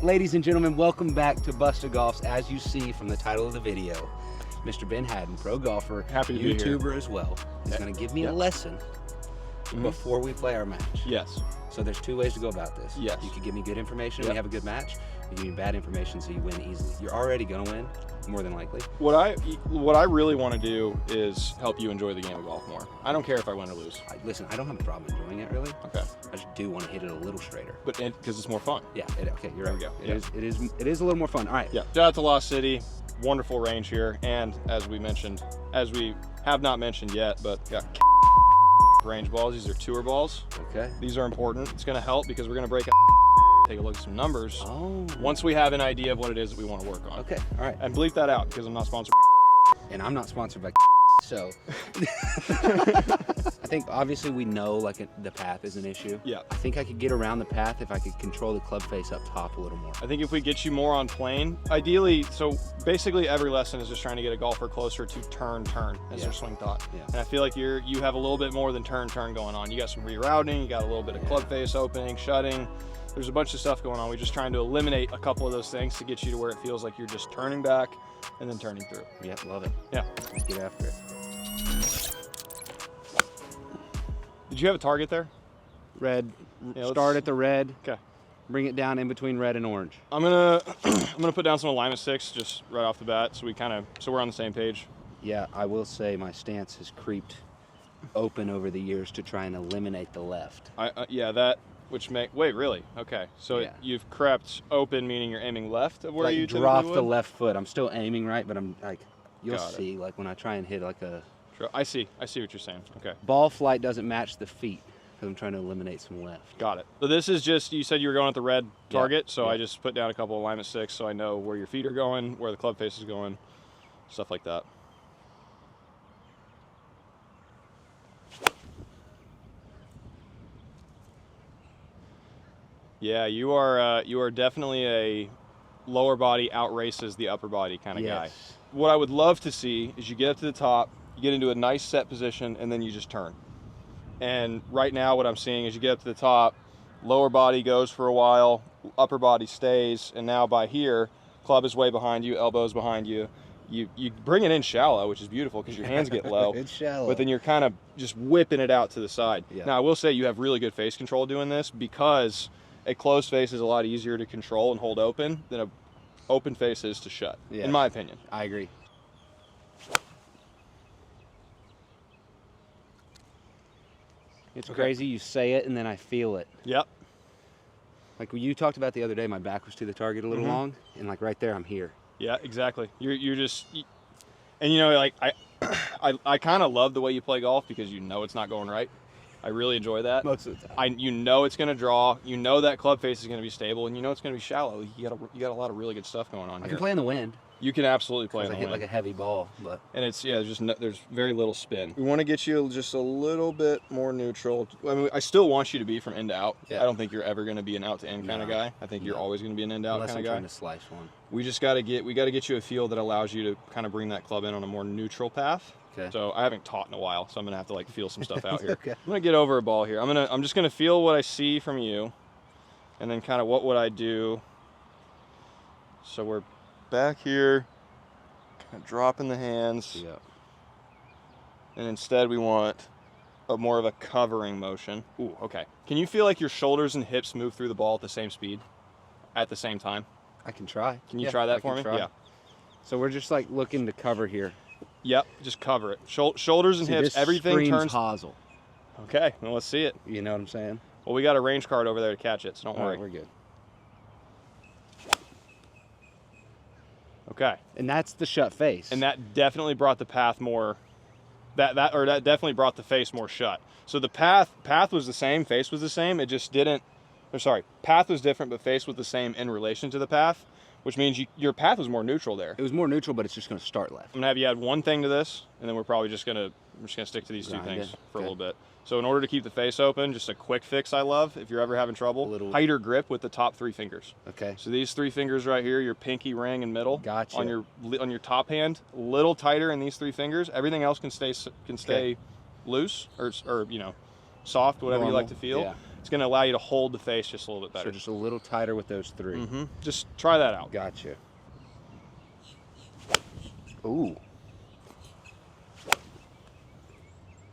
Ladies and gentlemen, welcome back to Busta Golf's. As you see from the title of the video, Mr. Ben Hadden, pro golfer, Happy to be YouTuber here. as well, is going to give me a lesson before we play our match. Yes. So there's two ways to go about this. Yes. You could give me good information, we have a good match. You give me bad information so you win easily. You're already going to win, more than likely. What I really want to do is help you enjoy the game of golf more. I don't care if I win or lose. Listen, I don't have a problem enjoying it, really. Okay. I just do want to hit it a little straighter. But because it's more fun. Yeah, okay, you're right. There we It is a little more fun. All right. Yeah. Shout out to Lost City. Wonderful range here. And as we have not mentioned yet, but got range balls. These are tour balls. Okay. These are important. It's going to help because we're going to break out, take a look at some numbers. Oh. Once we have an idea of what it is that we want to work on. Okay, all right. And bleep that out because I'm not sponsored. And I'm not sponsored by so I think obviously we know the path is an issue. Yeah. I think I could get around the path if I could control the club face up top a little more. I think if we get you more on plane, ideally, so basically every lesson is just trying to get a golfer closer to turn as their swing thought. Yeah. And I feel like you have a little bit more than turn going on. You got some rerouting, you got a little bit of club face opening, shutting. There's a bunch of stuff going on. We're just trying to eliminate a couple of those things to get you to where it feels like you're just turning back and then turning through. Yeah, love it. Yeah. Let's get after it. Did you have a target there? Red. Yeah, Start at the red. Okay. Bring it down in between red and orange. I'm gonna put down some alignment sticks just right off the bat, so we're on the same page. Yeah, I will say my stance has creeped open over the years to try and eliminate the left. Wait, really? Okay, so Yeah. you've crept open, meaning you're aiming left of where you typically drop would? the left foot. I'm still aiming right, but I'm like, you'll Got it. see, like when I try and hit like a Sure. I see what you're saying. Okay. ball flight doesn't match the feet because I'm trying to eliminate some left. Got it. So this is just, you said you were going at the red target, so Yeah. I just put down a couple of alignment sticks so I know where your feet are going, where the club face is going, stuff like that. Yeah, you are definitely a lower body outraces the upper body kind of guy. Yes. What I would love to see is you get up to the top, you get into a nice set position, and then you just turn. And right now what I'm seeing is you get up to the top, lower body goes for a while, upper body stays, and now by here, club is way behind you, elbows behind you. You bring it in shallow, which is beautiful because your hands get low. It's shallow. But then you're kind of just whipping it out to the side. Yeah. Now I will say you have really good face control doing this because a closed face is a lot easier to control and hold open than a open face is to shut, in my opinion. I agree. It's crazy, you say it and then I feel it. Yep. Like when you talked about the other day, my back was to the target a little long, and like right there, I'm here. Yeah, exactly. And you know, like I kind of love the way you play golf because you know it's not going right. I really enjoy that. Most of the time. You know it's going to draw. You know that club face is going to be stable, and you know it's going to be shallow. You got a lot of really good stuff going on I here. can play in the wind. You can absolutely play in I the hit wind. like a heavy ball, but And it's there's very little spin. We want to get you just a little bit more neutral. I mean, I still want you to be from in to out. Yeah. I don't think you're ever going to be an out to in kind of No. guy. I think you're always going to be an in to out unless kind I'm of guy. trying to slice one. We got to get you a feel that allows you to kind of bring that club in on a more neutral path. Okay. So I haven't taught in a while, so I'm gonna have to like feel some stuff out here. Okay. I'm gonna get over a ball here. I'm just gonna feel what I see from you, and then kind of what would I do. So we're back here, kind of dropping the hands, Yeah. and instead we want more of a covering motion. Ooh, okay. Can you feel like your shoulders and hips move through the ball at the same speed, at the same time? I can try. Can you try that I for can me? try. Yeah. So we're just like looking to cover here. Yep. Just cover it. Shoulders and See, hips. this Everything screams turns. hosel. Okay. Well, let's see it. You know what I'm saying? Well, we got a range card over there to catch it, so don't All worry. right, we're good. Okay. And that's the shut face. And that definitely brought the path more. That definitely brought the face more shut. So the path was the same, face was the same. It just didn't. Or sorry, path was different, but face was the same in relation to the path, which means your path was more neutral there. it was more neutral, but it's just going to start left. I'm gonna have you add one thing to this, and then we're probably just gonna stick to these two Grind things it. for a Okay. little bit. So in order to keep the face open, just a quick fix I love if you're ever having trouble. Tighter grip with the top 3 fingers. Okay. So these 3 fingers right here, your pinky, ring, and middle. Gotcha. On your top hand, a little tighter in these 3 fingers. Everything else can stay loose or you know, soft, whatever you like to feel. Yeah. It's going to allow you to hold the face just a little bit better. So just a little tighter with those 3. Mm-hmm. Just try that out. Gotcha. Ooh.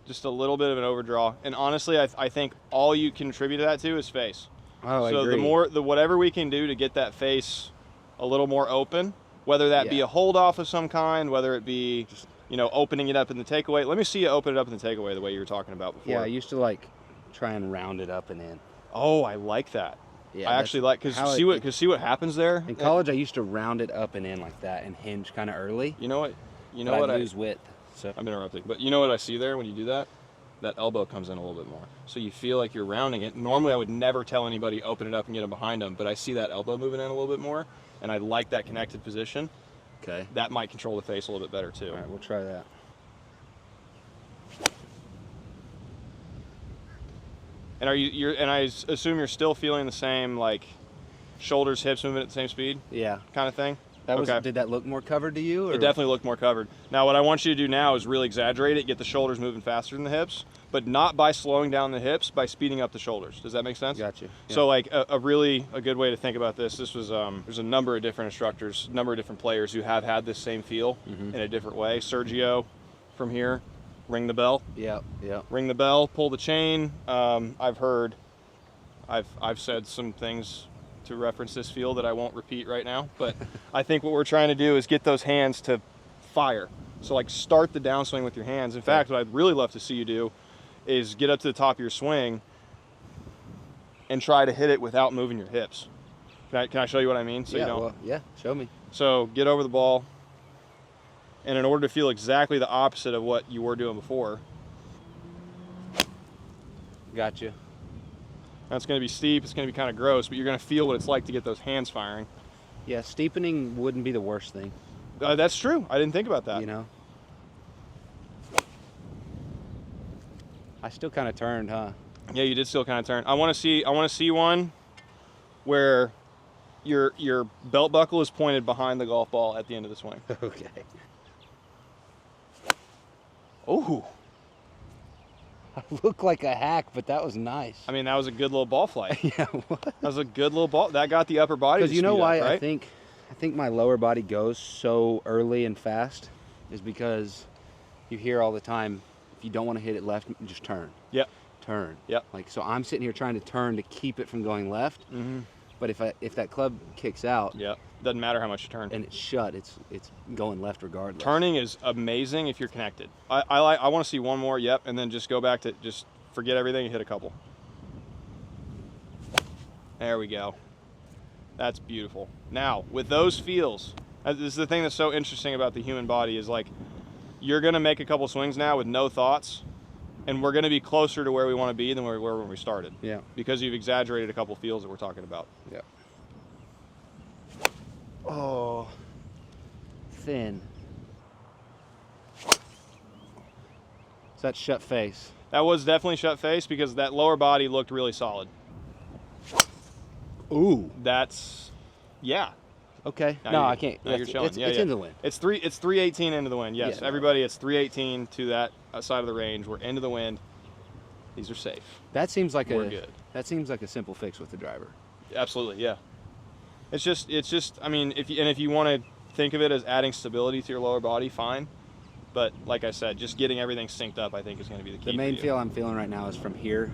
Just a little bit of an overdraw. And honestly, I think all you contribute to that to is face. Oh, I so agree. whatever we can do to get that face a little more open, whether that be a hold off of some kind, whether it be, you know, opening it up in the takeaway. Let me see you open it up in the takeaway the way you were talking about before. Yeah, I used to like try and round it up and in. Oh, I like that. Yeah, I actually like, because see what happens there. In college, I used to round it up and in like that and hinge kind of early. You know what? I lose width. So I'm interrupting, but you know what I see there when you do that? That elbow comes in a little bit more. So you feel like you're rounding it. Normally, I would never tell anybody open it up and get them behind them, but I see that elbow moving in a little bit more, and I like that connected position. Okay. That might control the face a little bit better too. All right, we'll try that. And and I assume you're still feeling the same, like, shoulders, hips moving at the same speed? Yeah. Kind of thing? Okay. Did that look more covered to you? Or? It definitely looked more covered. Now, what I want you to do now is really exaggerate it, get the shoulders moving faster than the hips, but not by slowing down the hips, by speeding up the shoulders. Does that make sense? Gotcha. Yeah. So, like, a good way to think about this was, there's a number of different instructors, a number of different players who have had this same feel in a different way. Sergio, from here, ring the bell. Yeah. Ring the bell, pull the chain. I've said some things to reference this feel that I won't repeat right now, but I think what we're trying to do is get those hands to fire. So, like, start the downswing with your hands. In fact, what I'd really love to see you do is get up to the top of your swing and try to hit it without moving your hips. Can I show you what I mean? So show me. So get over the ball, and in order to feel exactly the opposite of what you were doing before. Gotcha. That's going to be steep, it's going to be kind of gross, but you're going to feel what it's like to get those hands firing. Yeah, steepening wouldn't be the worst thing. That's true. I didn't think about that. You know? I still kind of turned, huh? Yeah, you did still kind of turn. I want to see one where your belt buckle is pointed behind the golf ball at the end of the swing. Okay. Oh. I look like a hack, but that was nice. I mean, that was a good little ball flight. Yeah, what? That was a good little ball. That got the upper body. Because you know why up, right? I think my lower body goes so early and fast is because you hear all the time, if you don't want to hit it left, just turn. Yep. Turn. Yep. Like, so I'm sitting here trying to turn to keep it from going left. Mm-hmm. But if that club kicks out, yep, doesn't matter how much you turn, and it's shut, it's going left regardless. Turning is amazing if you're connected. I want to see one more. Yep, and then just go back to just forget everything and hit a couple. There we go. That's beautiful. Now with those feels, this is the thing that's so interesting about the human body is, like, you're gonna make a couple swings now with no thoughts, and we're going to be closer to where we want to be than where we were when we started. Yeah. Because you've exaggerated a couple feels that we're talking about. Yeah. Oh, thin. Is that shut face? That was definitely shut face because that lower body looked really solid. Ooh. That's, yeah. Okay. Now no, I can't. Now you're showing. It's into the wind. It's 318 into the wind. Yes, Yeah, everybody, it's 318 to that side of the range. We're into the wind. These are safe. That seems like We're good. That seems like a simple fix with the driver. Absolutely, yeah. It's just. I mean, if you want to think of it as adding stability to your lower body, fine. But like I said, just getting everything synced up, I think, is going to be the key. The main feel I'm feeling right now is from here.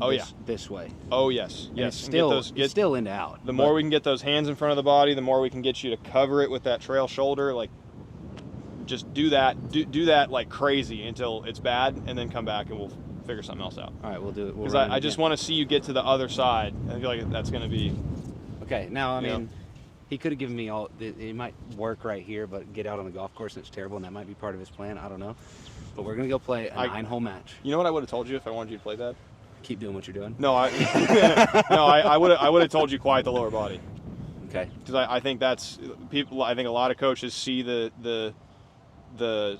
Oh, yeah. This way. Oh, yes. And it's still in to out. The more we can get those hands in front of the body, the more we can get you to cover it with that trail shoulder. Like, just do that. Do that like crazy until it's bad, and then come back and we'll figure something else out. All right, we'll do it. Because I just want to see you get to the other side. I feel like that's going to be... Okay, now, I mean, he could have given me all... It might work right here, but get out on the golf course, and it's terrible, and that might be part of his plan. I don't know. But we're going to go play a 9-hole match. You know what I would have told you if I wanted you to play that? Keep doing what you're doing. No, I would have told you quiet the lower body. Okay. Because I think that's people. I think a lot of coaches see the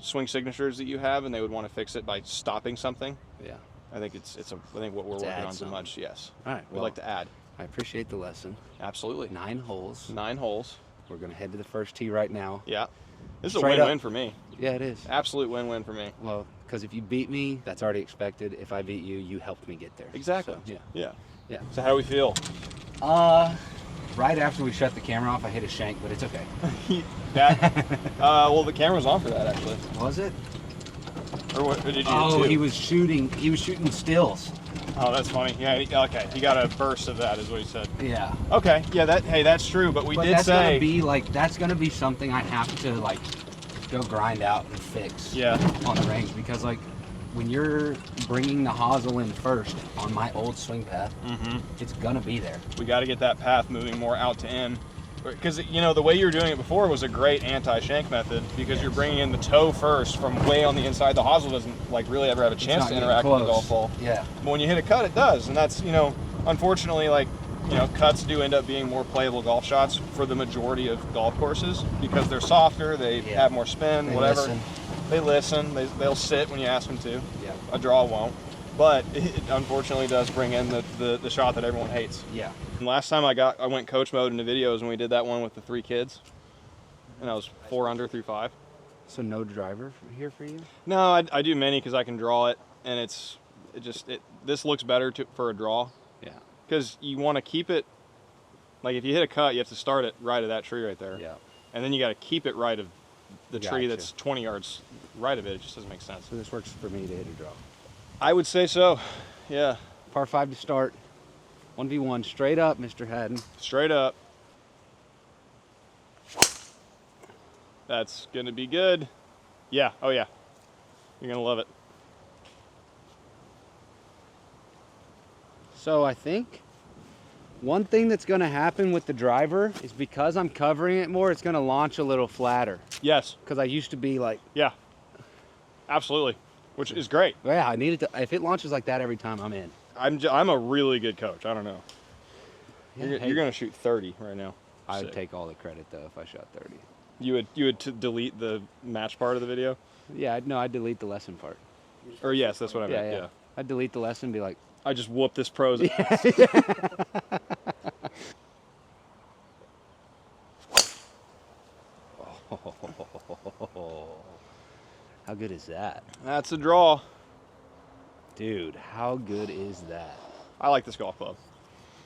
swing signatures that you have, and they would want to fix it by stopping something. Yeah. I think I think what we're working on so much. Yes. All right. We'd like to add. I appreciate the lesson. Absolutely. 9 holes. 9 holes. We're gonna head to the first tee right now. Yeah. This is a win-win for me. Yeah, it is. Absolute win-win for me. Well, Because if you beat me, that's already expected. If I beat you, you helped me get there. Exactly. So, Yeah. Yeah. So how do we feel? Right after we shut the camera off, I hit a shank, but it's okay. Well, the camera's on for that, actually. Was it? Or what did you do? Oh, he was shooting stills. Oh, that's funny. Yeah, okay. He got a burst of that, is what he said. Yeah. Okay, yeah, that's true, but that's gonna be like, that's gonna be something I have to like go grind out and fix on the range, because like when you're bringing the hosel in first on my old swing path, it's gonna be there. We got to get that path moving more out to in, because you know the way you were doing it before was a great anti-shank method, because you're bringing in the toe first from way on the inside. The hosel doesn't like really ever have a chance to interact with the golf ball. Yeah. But when you hit a cut, it does, and that's, you know, unfortunately, like, you know, cuts do end up being more playable golf shots for the majority of golf courses, because they're softer, they have more spin, They whatever. listen. They listen. They'll sit when you ask them to. Yeah. A draw won't. But it unfortunately does bring in the shot that everyone hates. Yeah. And last time I went coach mode into videos when we did that one with the 3 kids, and I was 4 under through 5. So no driver here for you? No, I do mini because I can draw it, and this looks better for a draw. Yeah. Because you want to keep it, like if you hit a cut, you have to start it right of that tree right there. Yeah. And then you got to keep it right of the tree Gotcha. that's 20 yards right of it. It just doesn't make sense. So this works for me to hit a draw. I would say so. Yeah. Par 5 to start. 1v1 straight up, Mr. Hadden. Straight up. That's going to be good. Yeah. Oh, yeah. You're going to love it. So I think one thing that's going to happen with the driver is, because I'm covering it more, it's going to launch a little flatter. Yes. Because I used to be like... Yeah. Absolutely. Which is great. Yeah, I need it to... If it launches like that every time, I'm in. I'm a really good coach. I don't know. Yeah, You're going to shoot 30 right now. I would Sick. take all the credit, though, if I shot 30. You would delete the match part of the video? Yeah, I'd delete the lesson part. Or yes, that's what I meant. Yeah. I'd delete the lesson and be like... I just whooped this pro's. How good is that? That's a draw. Dude, how good is that? I like this golf club.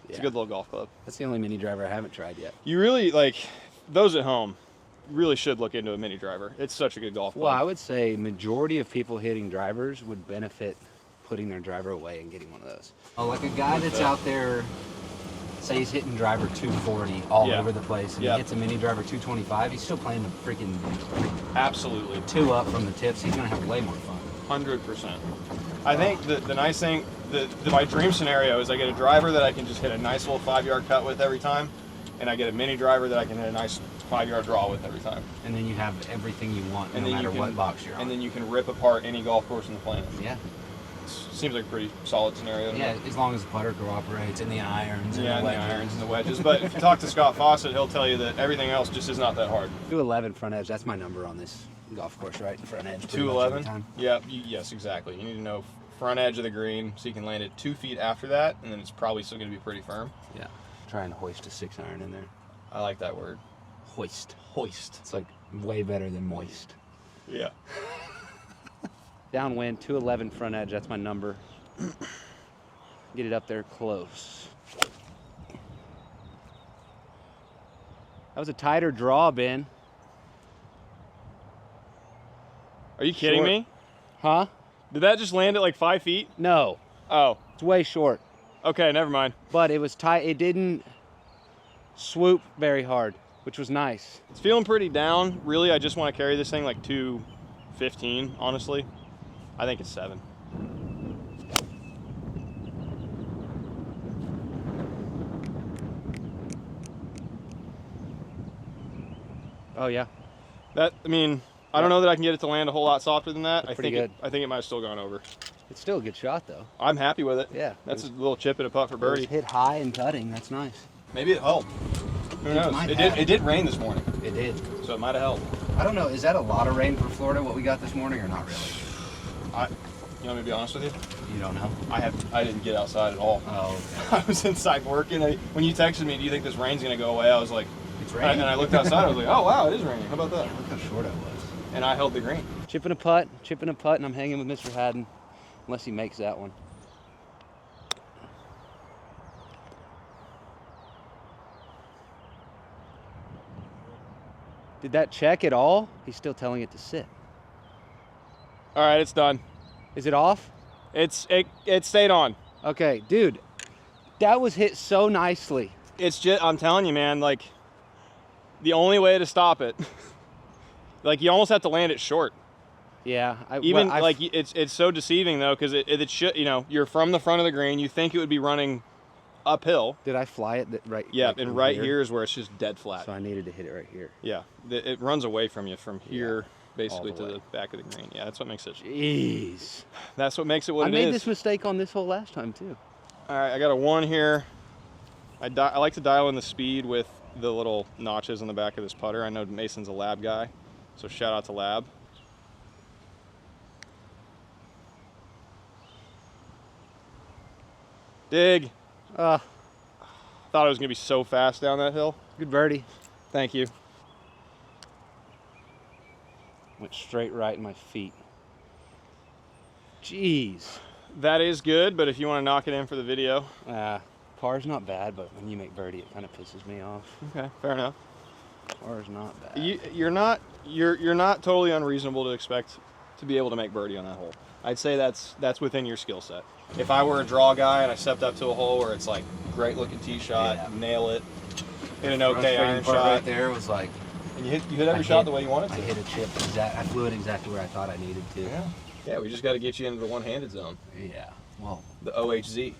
It's Yeah. a good little golf club. That's the only mini driver I haven't tried yet. You really, like, those at home really should look into a mini driver. It's such a good golf club. Well, I would say majority of people hitting drivers would benefit putting their driver away and getting one of those. Oh, like a guy that's out there, say he's hitting driver 240 all over the place, and he hits a mini driver 225, he's still playing the freaking Absolutely. 2 up from the tips. He's gonna have way more fun. 100%. I think the nice thing, my dream scenario is I get a driver that I can just hit a nice little 5-yard cut with every time, and I get a mini driver that I can hit a nice 5-yard draw with every time. And then you have everything you want, And no then matter you can, what box you're on. And then you can rip apart any golf course on the planet. Yeah. Seems like a pretty solid scenario. Yeah, as long as the putter cooperates, and the irons, and the and wedges. the irons and the wedges. But if you talk to Scott Fawcett, he'll tell you that everything else just is not that hard. 211 front edge, that's my number on this golf course, right? Front edge. pretty much every 211? time. Yeah, yes, exactly. You need to know front edge of the green so you can land it 2 feet after that, and then it's probably still going to be pretty firm. Yeah. Try and hoist a 6-iron in there. I like that word. Hoist. Hoist. It's like way better than moist. Yeah. Downwind, 211 front edge, that's my number. Get it up there close. That was a tighter draw, Ben. Are you kidding Short. me? Huh? Did that just land at like 5 feet? No, Oh, it's way short. okay, never mind. But it was tight. It didn't swoop very hard, which was nice. It's feeling pretty down. Really, I just want to carry this thing like 215, honestly. I think it's 7. Oh yeah. I mean, I don't know that I can get it to land a whole lot softer than that. That's I pretty think good. I think it might have still gone over. It's still a good shot though. I'm happy with it. Yeah. That's a little chip and a putt for It was birdie. hit high and cutting. That's nice. Maybe it helped. Who knows? might It have. did rain this morning, It did. so it might have helped. I don't know. Is that a lot of rain for Florida? What we got this morning, or not really? You want me to be honest with you? You don't know. I didn't get outside at all. Oh, okay. I was inside working. When you texted me, do you think this rain's gonna go away? I was like, It's and raining. I looked outside. I was like, oh wow, it is raining. How about that? Look how short I was. and I held the green. Chipping a putt, and I'm hanging with Mr. Hadden, unless he makes that one. Did that check at all? He's still telling it to sit. All right, it's done. Is it off? It stayed on. Okay, dude, that was hit so nicely. It's just, I'm telling you, man, like, the only way to stop it, like, you almost have to land it short. Yeah. It's so deceiving, though, because it should, you know, you're from the front of the green, you think it would be running uphill. Did I fly it right? Yeah, like and right here is where it's just dead flat. So I needed to hit it right here. Yeah, it runs away from you from here, basically the to way. the back of the green. Yeah, that's what makes it. Jeez. That's what makes it what it is. I made this mistake on this hole last time too. All right, I got a 1 here. I like to dial in the speed with the little notches on the back of this putter. I know Mason's a Lab guy, so shout out to Lab. Dig. Thought Thought it was gonna be so fast down that hill. good birdie. Thank you. Went straight right in my feet. Jeez. That is good, but if you want to knock it in for the video. Par's not bad, but when you make birdie, it kind of pisses me off. Okay, fair enough. Par's not bad. You're not totally unreasonable to expect to be able to make birdie on that hole. I'd say that's within your skill set. If I were a draw guy and I stepped up to a hole where it's like great looking tee shot, nail it, hit an okay iron shot right there was like, and you hit every shot the way you wanted to. I hit a chip I flew it exactly where I thought I needed to. Yeah, we just got to get you into the one-handed zone. Yeah. Well, the OHZ.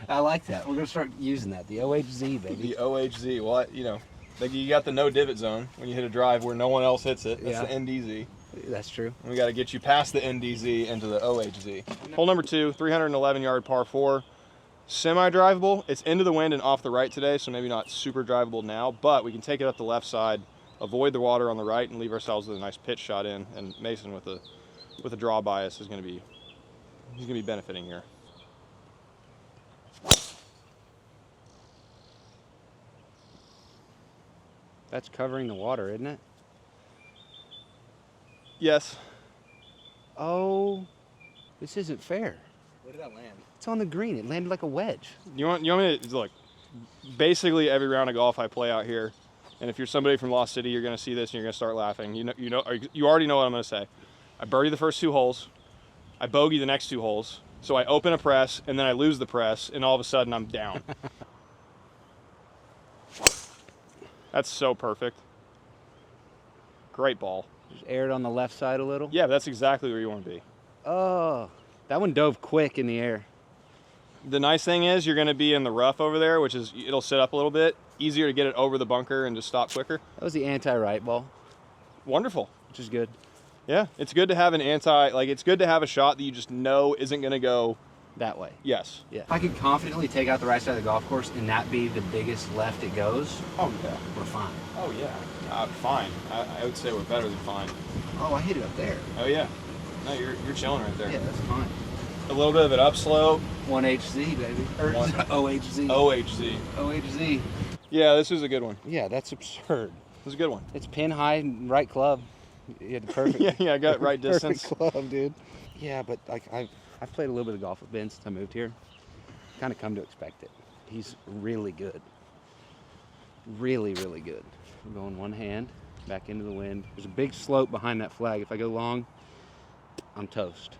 I like that. We're gonna start using that. The OHZ, baby. The OHZ. Well, you know, like you got the no divot zone when you hit a drive where no one else hits it. That's the NDZ. That's true. And we got to get you past the NDZ into the OHZ. Hole number 2, 311-yard par 4. Semi-drivable. It's into the wind and off the right today, so maybe not super drivable now, but we can take it up the left side, avoid the water on the right, and leave ourselves with a nice pitch shot in. And Mason with a draw bias is going to be benefiting here. That's covering the water, isn't it? Yes. Oh, this isn't fair. Where did that land? It's on the green. It landed like a wedge. You want me to look? Basically, every round of golf I play out here, and if you're somebody from Lost City, you're going to see this and you're going to start laughing. You already know what I'm going to say. I birdie the first 2 holes. I bogey the next 2 holes. So I open a press and then I lose the press, and all of a sudden I'm down. That's so perfect. Great ball. Just aired on the left side a little. Yeah, that's exactly where you want to be. Oh, that one dove quick in the air. The nice thing is you're going to be in the rough over there, which is it'll sit up a little bit. Easier to get it over the bunker and just stop quicker. That was the anti-right ball. Wonderful. Which is good. Yeah, it's good to have it's good to have a shot that you just know isn't going to go that way. Yes. Yeah. If I could confidently take out the right side of the golf course and that be the biggest left it goes, oh yeah, we're fine. Oh yeah, fine. I would say we're better than fine. Oh, I hit it up there. Oh yeah. No, you're chilling right there. Yeah, that's fine. A little bit of an upslope. 1HZ, baby. Or OHZ. OHZ. OHZ. Yeah, this was a good one. Yeah, that's absurd. It was a good one. It's pin high, right club. You had the perfect. yeah, I got right distance. Perfect club, dude. Yeah, but like I've played a little bit of golf with Ben since I moved here. Kind of come to expect it. He's really good. Really, really good. I'm going one hand back into the wind. There's a big slope behind that flag. If I go long, I'm toast.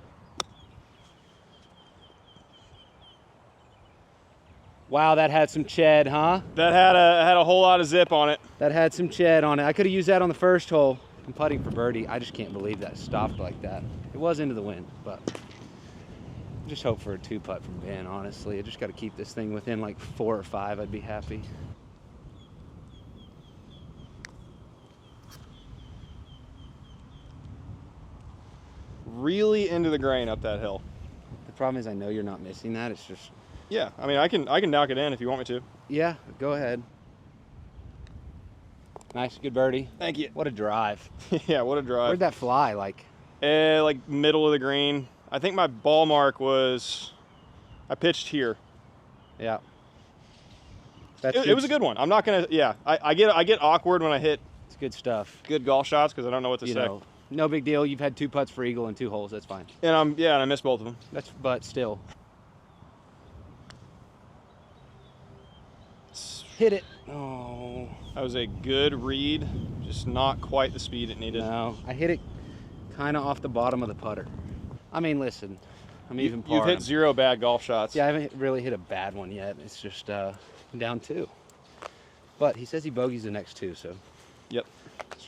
Wow, that had some ched, huh? That had a whole lot of zip on it. That had some ched on it. I could have used that on the first hole. I'm putting for birdie. I just can't believe that stopped like that. It was into the wind, but just hope for a 2-putt from Ben, honestly. I just got to keep this thing within like 4 or 5. I'd be happy. Really into the grain up that hill. The problem is I know you're not missing that. It's just... Yeah, I mean, I can knock it in if you want me to. Yeah, go ahead. Nice, good birdie. Thank you. What a drive. Yeah, what a drive. Where'd that fly? Like middle of the green. I think my ball mark was, I pitched here. Yeah. It was a good one. I'm not gonna. Yeah, I get awkward when I hit It's good stuff. Good golf shots because I don't know what to You say. know, no big deal. You've had 2 putts for eagle and 2 holes. That's fine. And I missed both of them. But still. Hit it. Oh. That was a good read, just not quite the speed it needed. No, I hit it kind of off the bottom of the putter. I mean, listen, I'm even par. You've hit 0 bad golf shots. Yeah, I haven't really hit a bad one yet. It's just down 2. But he says he bogeys the next 2, so. Yep.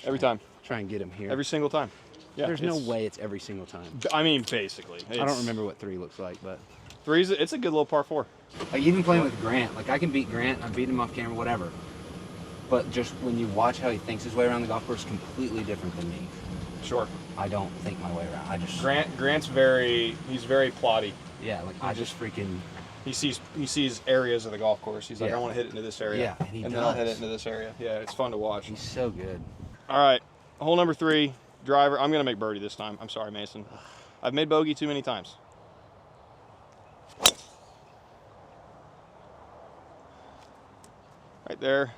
Every time. Try and get him here. Every single time. Yeah. There's no way it's every single time. I mean, basically. I don't remember what 3 looks like, but. 3's, it's a good little par 4. Like even playing with Grant, like I can beat Grant, I've beaten him off camera, whatever. But just when you watch how he thinks his way around the golf course, completely different than me. Sure. I don't think my way around. I just Grant's he's very plotty. Yeah, like I just freaking. He sees areas of the golf course. He's like, Yeah. I want to hit it into this area. Yeah, and then I'll hit it into this area. Yeah, it's fun to watch. He's so good. All right, hole number 3, driver. I'm gonna make birdie this time. I'm sorry, Mason. I've made bogey too many times. Right there.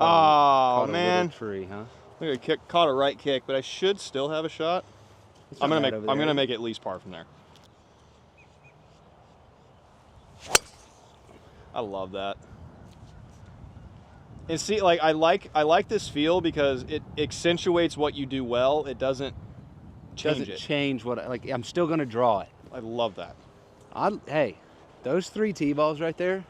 Oh man! Tree, huh? I think I caught a right kick, but I should still have a shot. I'm gonna make at least par from there. I love that. And see, like I like this feel because it accentuates what you do well. It doesn't change it. Change what I'm still gonna draw it. I love that. Hey, those 3 tee balls right there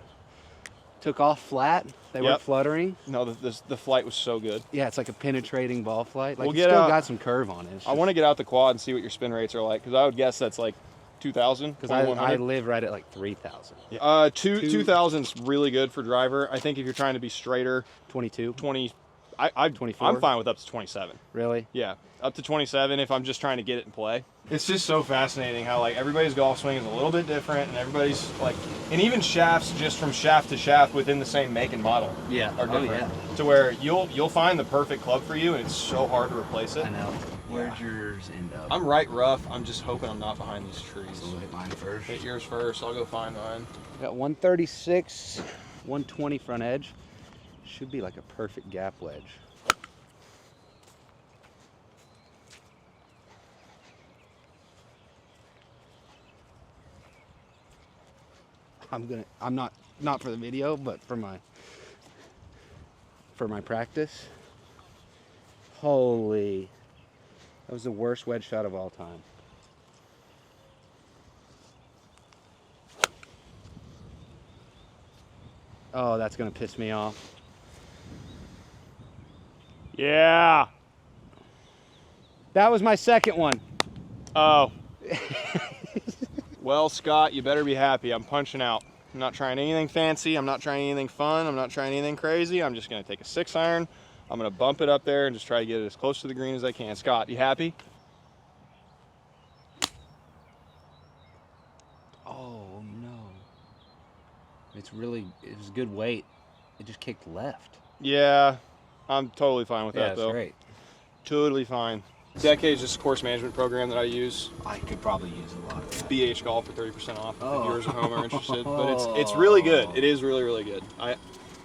took off flat. They weren't fluttering. No, the flight was so good. Yeah, it's like a penetrating ball flight. Like We'll it's still got some curve on it. I want to get out the quad and see what your spin rates are like because I would guess that's like 2,000. Because I live right at like 3,000. Yeah. 2,000's really good for driver. I think if you're trying to be straighter, 22, 20. 24. I'm fine with up to 27. Really? Yeah, up to 27 if I'm just trying to get it in play. It's just so fascinating how like everybody's golf swing is a little bit different, and everybody's like, and even shafts just from shaft to shaft within the same make and model. Yeah. Are different. Oh, yeah. To where you'll find the perfect club for you, and it's so hard to replace it. I know. Where'd yours end up? I'm right rough. I'm just hoping I'm not behind these trees. So we'll hit mine first. Hit yours first. I'll go find mine. Got 136, 120 front edge. Should be like a perfect gap wedge. I'm not for the video, but for my practice. Holy, that was the worst wedge shot of all time. Oh, that's gonna piss me off. Yeah. That was my second one. Oh. Well, Scott, you better be happy. I'm punching out. I'm not trying anything fancy. I'm not trying anything fun. I'm not trying anything crazy. I'm just going to take a 6-iron. I'm going to bump it up there and just try to get it as close to the green as I can. Scott, you happy? Oh, no. It was good weight. It just kicked left. Yeah, I'm totally fine with that, Yeah, though. it's great. Totally fine. Decade is just a course management program that I use. I could probably use a lot of that. BH Golf for 30% off if viewers at home are interested. But Oh. it's really good. It is really, really good.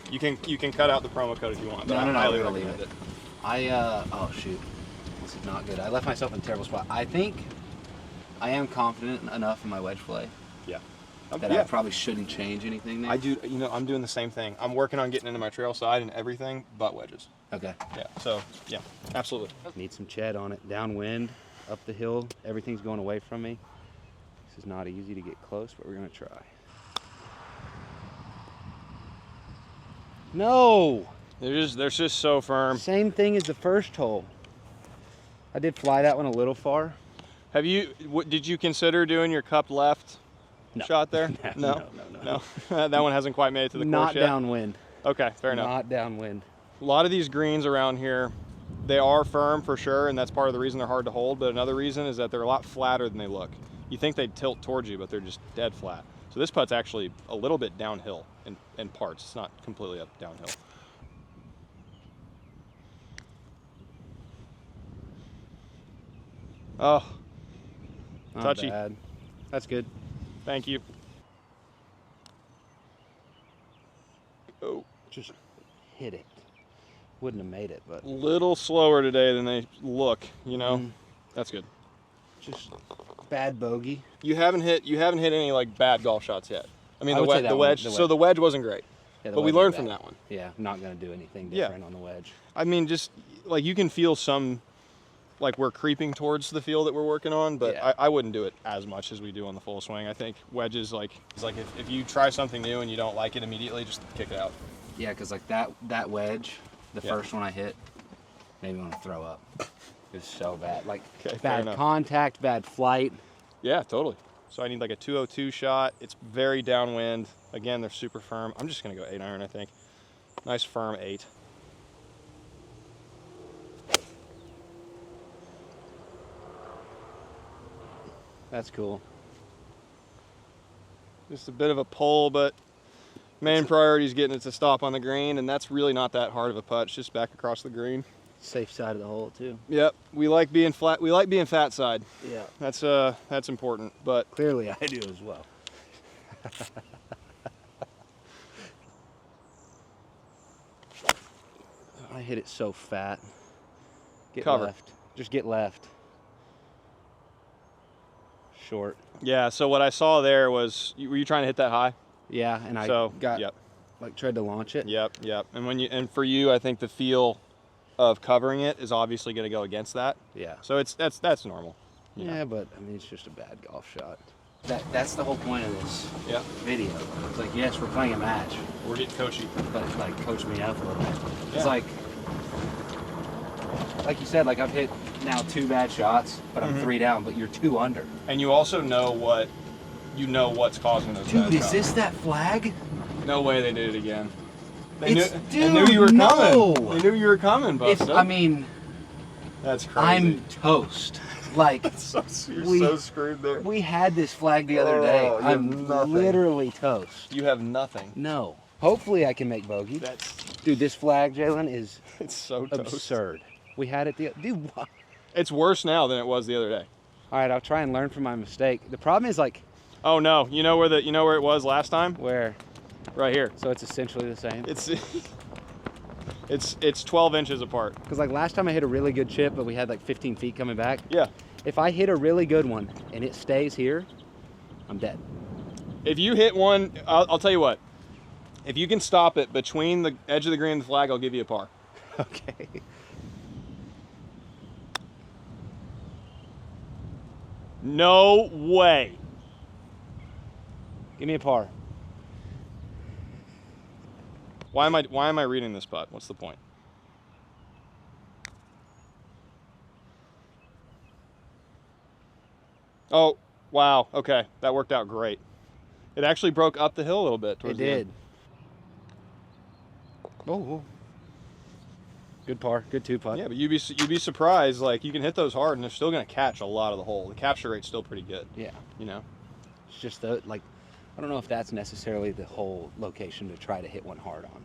You can cut out the promo code if you want, but I highly recommend it. Oh shoot, this is not good. I left myself in a terrible spot. I think I am confident enough in my wedge play. Yeah. That I probably shouldn't change anything there. I do. You know, I'm doing the same thing. I'm working on getting into my trail side and everything but wedges. Okay. Yeah. So yeah, absolutely. Need some ched on it. Downwind, up the hill. Everything's going away from me. This is not easy to get close, but we're gonna try. No. They're just so firm. Same thing as the first hole. I did fly that one a little far. Did you consider doing your cup left shot there? No. That one hasn't quite made it to the course yet. Not downwind. Okay, fair enough. Not downwind. A lot of these greens around here, they are firm for sure, and that's part of the reason they're hard to hold. But another reason is that they're a lot flatter than they look. You think they'd tilt towards you, but they're just dead flat. So this putt's actually a little bit downhill in parts. It's not completely up downhill. Oh, Not touchy. bad. That's good. Thank you. Oh, Just hit it. Wouldn't have made it, but little slower today than they look, you know. That's good. Just bad bogey. You haven't hit any like bad golf shots yet. I mean, I the would say wedge. the wedge. So the wedge wasn't great, Yeah, the but we wedge was learned from bad. that one. Yeah, not gonna do anything different on the wedge. I mean, just like you can feel some, like we're creeping towards the field that we're working on, but Yeah. I wouldn't do it as much as we do on the full swing. I think wedges, like, it's like if you try something new and you don't like it immediately, just kick it out. Yeah, because like that wedge, the first one I hit, made me want to throw up. It was so bad. Like Okay, fair bad enough. contact, bad flight. Yeah, totally. So I need like a 202 shot. It's very downwind. Again, they're super firm. I'm just gonna go 8 iron, I think. Nice firm 8. That's cool. Just a bit of a pull, but main priority is getting it to stop on the green, and that's really not that hard of a putt. It's just back across the green. Safe side of the hole too. Yep, we like being flat. We like being fat side. Yeah. That's important. But Clearly I do as well. I hit it so fat. Get Cover. left. Just get left. Short. yeah, so what I saw there was, were you trying to hit that high? Yeah, and I So got yep, like tried to launch it. yep. And for you, I think the feel of covering it is obviously going to go against that. Yeah. So that's normal. you know. Yeah, but I mean it's just a bad golf shot. That's the whole point of this Yeah. video. It's like, yes, we're playing a match, We're getting coachy. but like coach me up a little bit. Yeah. It's like you said, like I've hit now 2 bad shots, but I'm 3 down, but you're 2 under. And you also know what's causing those Dude, bad is shots. this that flag? No way they did it again. They It's- knew you were dude, coming. no. They knew you were coming, Buster. I mean, That's crazy. I'm toast. Like You're so screwed there. we had this flag the other day. Oh, you have I'm nothing. literally toast. You have nothing. No. Hopefully I can make bogey. That's Dude, this flag, Jalen, is it's so toast. absurd. We had it dude. What? It's worse now than it was the other day. All right, I'll try and learn from my mistake. The problem is like Oh no, you know where it was last time? where, Right here. so it's essentially the same. It's 12 inches apart. Because like last time I hit a really good chip, but we had like 15 feet coming back. Yeah. If I hit a really good one and it stays here, I'm dead. If you hit one, I'll tell you what. If you can stop it between the edge of the green and the flag, I'll give you a par. Okay. No way. Give me a par. Why am I reading this putt? What's the point? Oh, wow. Okay, that worked out great. It actually broke up the hill a little bit It towards the did. end. Oh. Good par. Good 2-putt. Yeah, but you'd be surprised. Like you can hit those hard, and they're still going to catch a lot of the hole. The capture rate's still pretty good. Yeah. You know. It's just like, I don't know if that's necessarily the whole location to try to hit one hard on.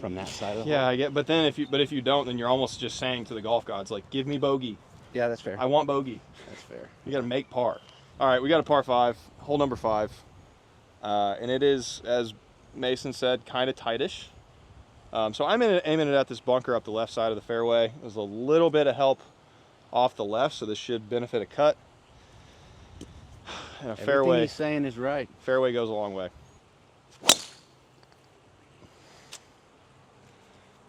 From that side of the Yeah, hole. I get. But if you don't, then you're almost just saying to the golf gods, like, give me bogey. Yeah, that's fair. I want bogey. That's fair. You got to make par. All right, we got a par 5, hole number 5, and it is, as Mason said, kind of tightish. So I'm aiming it at this bunker up the left side of the fairway. There's a little bit of help off the left, so this should benefit a cut. And a Everything he's saying is right. fairway goes a long way.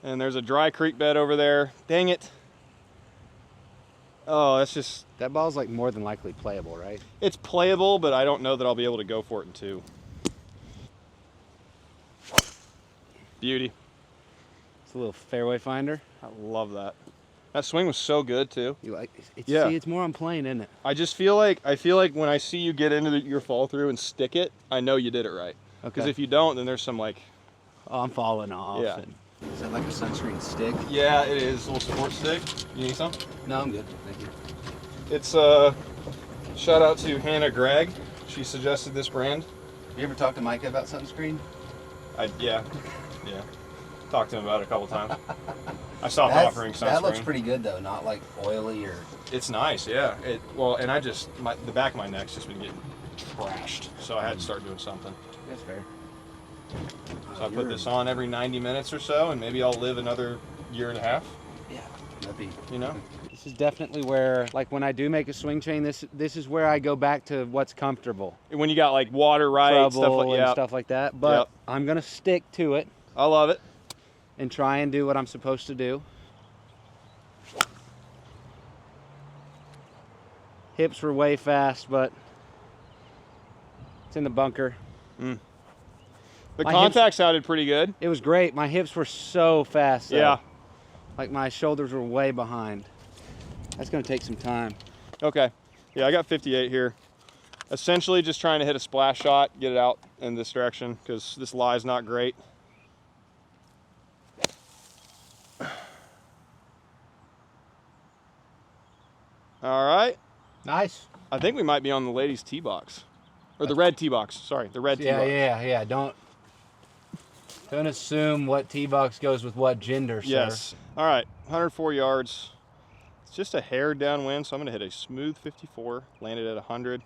And there's a dry creek bed over there. Dang it. Oh, that's just, That ball's like more than likely playable, right? it's playable, but I don't know that I'll be able to go for it in 2. Beauty. It's a little fairway finder. I love that. That swing was so good too. You like? Yeah. See, it's more on playing, isn't it? I just feel like when I see you get into your fall through and stick it, I know you did it right. Because Okay. if you don't, then there's some like, Oh, I'm falling off. Yeah. Is that like a sunscreen stick? yeah, it is a little sport stick. You need some? No, I'm good. Thank you. It's shout out to Hannah Gregg. She suggested this brand. You ever talk to Micah about sunscreen? Yeah. Talked to him about it a couple times. I stopped offering sunscreen. That looks pretty good though, not like oily or. It's nice, yeah. And the back of my neck's just been getting trashed, so I had to start doing something. That's fair. So I put this on every 90 minutes or so, and maybe I'll live another year and a half. Yeah, that'd be. You know. This is definitely where, like, when I do make a swing chain, this is where I go back to what's comfortable. When you got like water right, stuff like that. But I'm gonna stick to it. I love it. And try and do what I'm supposed to do. Hips were way fast, but it's in the bunker. The contact sounded pretty good. It was great. My hips were so fast, though. Yeah. Like my shoulders were way behind. That's gonna take some time. Okay. Yeah, I got 58 here. Essentially just trying to hit a splash shot, get it out in this direction, because this lie's not great. All right. Nice. I think we might be on the ladies' tee box. Or the red tee box. Sorry, the red tee box. Yeah. Don't assume what tee box goes with what gender, sir. Yes. All right, 104 yards. It's just a hair downwind, so I'm going to hit a smooth 54. Landed at 100.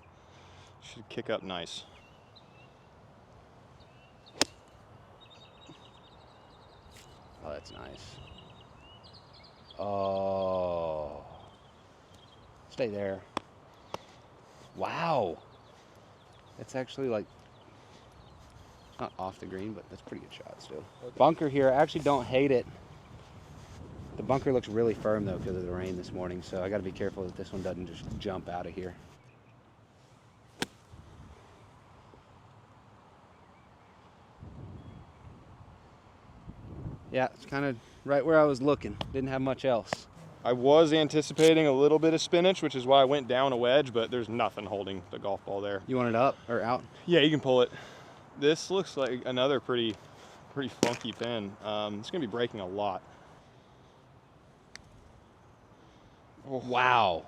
Should kick up nice. Oh, that's nice. Oh. Stay there. Wow. That's actually like, not off the green, but that's a pretty good shot still. Okay. Bunker here, I actually don't hate it. The bunker looks really firm though because of the rain this morning, so I got to be careful that this one doesn't just jump out of here. Yeah, it's kind of right where I was looking. Didn't have much else. I was anticipating a little bit of spinach, which is why I went down a wedge, but there's nothing holding the golf ball there. You want it up or out? Yeah, you can pull it. This looks like another pretty funky pin. It's gonna be breaking a lot. Oh. Wow.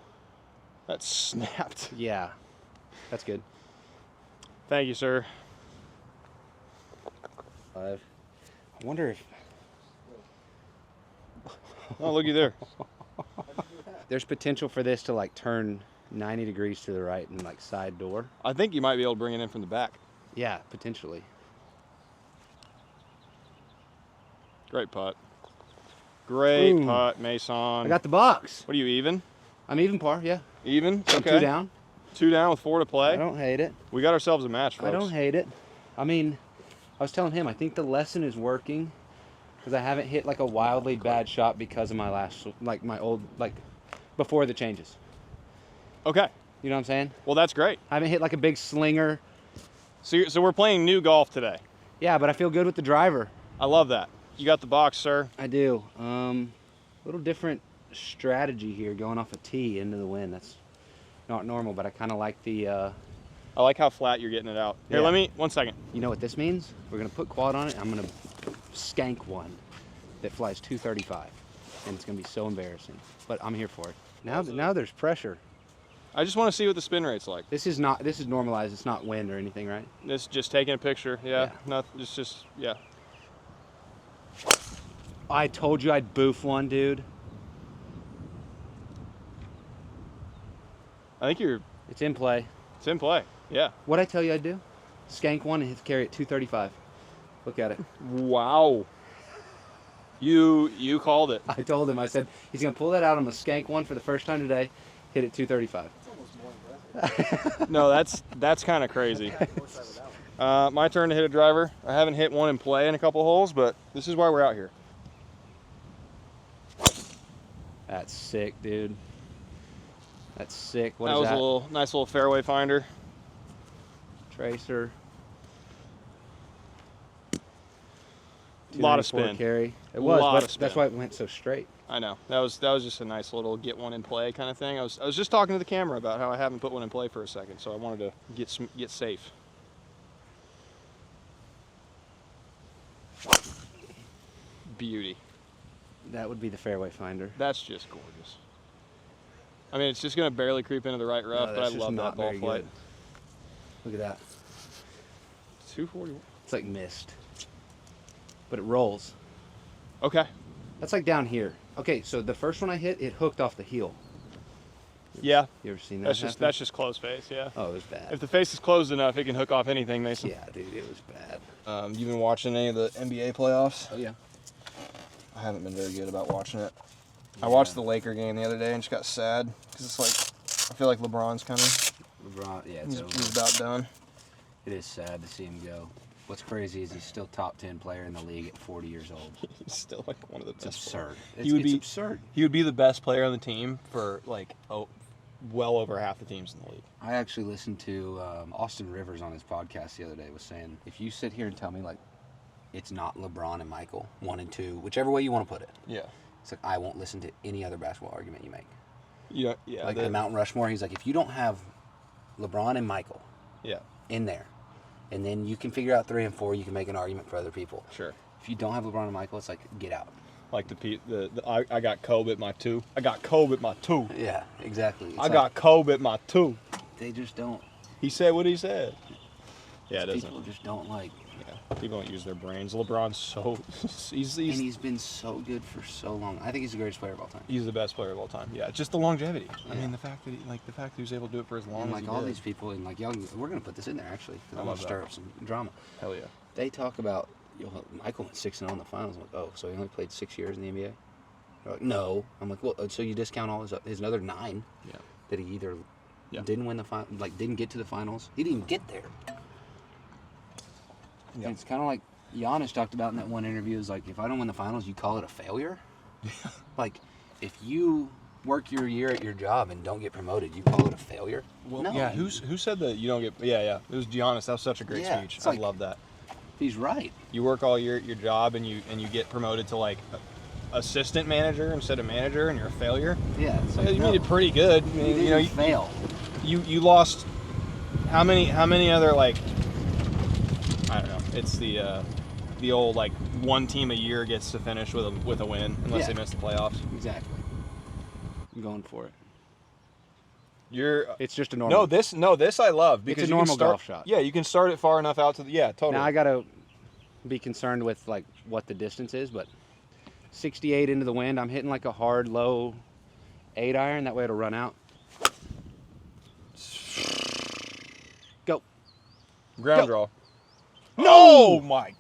That snapped. Yeah, that's good. Thank you, sir. 5. I wonder if... Oh, looky there. There's potential for this to like turn 90 degrees to the right and like side door. I think you might be able to bring it in from the back. Yeah, potentially. Great putt. Great putt, Mason. I got the box. What are you, even? I'm even par, yeah. Even? I'm okay. 2 down. 2 down with 4 to play. I don't hate it. We got ourselves a match, folks. I don't hate it. I mean, I was telling him, I think the lesson is working because I haven't hit like a wildly bad shot because of my last, like my old, like before the changes. Okay. You know what I'm saying? Well, that's great. I haven't hit like a big slinger. So we're playing new golf today. Yeah, but I feel good with the driver. I love that. You got the box, sir. I do. Little different strategy here, going off a tee into the wind. That's not normal, but I kind of like the... I like how flat you're getting it out. Here, Yeah. let me, 1 second. You know what this means? We're going to put quad on it. I'm going to skank one that flies 235. And it's going to be so embarrassing. But I'm here for it. Now there's pressure. I just want to see what the spin rate's like. This is normalized. It's not wind or anything, right? This just taking a picture. Yeah. Yeah. Nothing. It's just, yeah. I told you I'd boof one, dude. I think you're... It's in play. It's in play. Yeah. What'd I tell you I'd do? Skank one and hit the carry at 235. Look at it. Wow. You called it. I told him, I said, he's going to pull that out on the skank one for the first time today, hit it 235. No, that's kind of crazy. My turn to hit a driver. I haven't hit one in play in a couple holes, but this is why we're out here. That's sick, dude. That's sick. What That is was that? a nice little fairway finder. Tracer. A lot of 294 spin. carry. It was, Lot but of spin. that's why it went so straight. I know. That was just a nice little get one in play kind of thing. I was just talking to the camera about how I haven't put one in play for a second, so I wanted to get safe. Beauty. That would be the fairway finder. That's just gorgeous. I mean, it's just going to barely creep into the right rough, No, but I that's just love not that ball very flight. good. Look at that. 240. It's like mist. But it rolls. Okay. That's like down here. Okay, so the first one I hit, it hooked off the heel. Yeah. You ever seen that? That's just closed face. Yeah. Oh, it was bad. If the face is closed enough, it can hook off anything, Mason. Yeah, dude, it was bad. You been watching any of the NBA playoffs? Oh yeah. I haven't been very good about watching it. Yeah. I watched the Laker game the other day and just got sad because it's like I feel like LeBron's kind of. LeBron, yeah, he's about done. It is sad to see him go. What's crazy is he's still top 10 player in the league at 40 years old. He's still like one of the best. It's absurd. It's absurd. He would be the best player on the team for like well over half the teams in the league. I actually listened to Austin Rivers on his podcast the other day was saying, if you sit here and tell me like it's not LeBron and Michael, 1 and 2, whichever way you want to put it. Yeah. It's like I won't listen to any other basketball argument you make. Yeah. Like the Mount Rushmore, he's like, if you don't have LeBron and Michael in there, and then you can figure out 3 and 4, you can make an argument for other people. Sure. If you don't have LeBron and Michael, it's like, get out. Like I got Kobe at my 2. I got Kobe at my 2. Yeah, exactly. I got Kobe at my 2. They just don't. He said what he said. Yeah, it doesn't. People just don't like. Yeah, people don't use their brains. LeBron's so he's been so good for so long. I think he's the greatest player of all time. He's the best player of all time. Yeah, just the longevity. Yeah. I mean, the fact that he was able to do it for as long and as like he all did. these people and like young, we're gonna put this in there actually because I want to stir up some drama. Hell yeah. They talk about Michael went 6-0 in the finals. I'm like, oh, so he only played 6 years in the NBA? They're like, no. I'm like, well, so you discount all his other 9 that he either didn't win the final, like didn't get to the finals. He didn't even get there. Yeah. It's kind of like Giannis talked about in that one interview. Is like, if I don't win the finals, you call it a failure. Yeah. Like, if you work your year at your job and don't get promoted, you call it a failure. Well, no. Yeah. Who said that you don't get? Yeah. It was Giannis. That was such a great speech. I love that. He's right. You work all year at your job and you get promoted to like assistant manager instead of manager, and you're a failure. Yeah. It's like, you did pretty good. I mean, you fail. You lost. How many other like? I don't know. It's the old like one team a year gets to finish with a win unless they miss the playoffs. Exactly. I'm going for it. It's just a normal. This I love because it's a normal golf shot. Yeah, you can start it far enough out to totally. Now I gotta be concerned with like what the distance is, but 68 into the wind, I'm hitting like a hard low 8 iron. That way it'll run out. Go. Ground draw. No! Oh my.